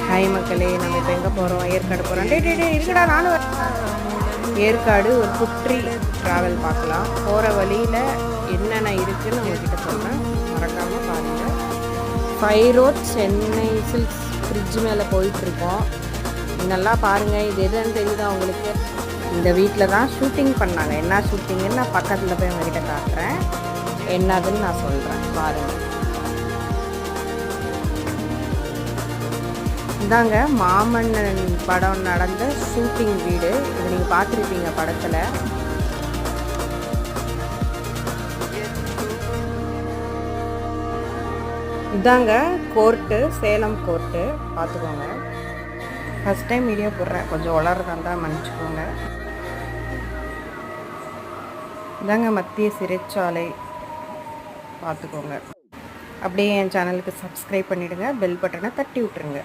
Hi மக்களே, நம்ம இப்போ எங்கே போகிறோம்? ஏற்காடு போகிறோம். இருக்குடா நானும் ஏற்காடு ஒரு குற்றி ட்ராவல் பார்க்கலாம். போகிற வழியில் என்னென்ன இருக்குதுன்னு உங்ககிட்ட சொல்கிறேன், மறக்காமல் பாருங்கள். 5 ரோட் சென்னை சில்க்ஸ் ஃப்ரிட்ஜ் மேலே போயிட்டுருக்கோம். நல்லா பாருங்கள். இது எதுன்னு தெரியுதா உங்களுக்கு? இந்த வீட்டில் தான் ஷூட்டிங் பண்ணாங்க. என்ன ஷூட்டிங்குன்னு நான் பக்கத்தில் போய் உங்ககிட்ட காட்டுறேன். என்னதுன்னு நான் சொல்கிறேன், பாருங்கள். இதாங்க மாமன்னன் படம் நடந்த ஷூட்டிங் வீடு. இது நீங்கள் பார்த்துருப்பீங்க படத்தில். இதாங்க கோர்ட்டு, சேலம் கோர்ட்டு. பார்த்துக்கோங்க. ஃபஸ்ட் டைம் வீடியோ போடுறேன், கொஞ்சம் உளறதா இருந்தால் மன்னிச்சுக்கோங்க. இதாங்க மத்திய சிறைச்சாலை. பார்த்துக்கோங்க. அப்படியே என் சேனலுக்கு சப்ஸ்கிரைப் பண்ணிவிடுங்க, பெல் பட்டனை தட்டி விட்டுருங்க.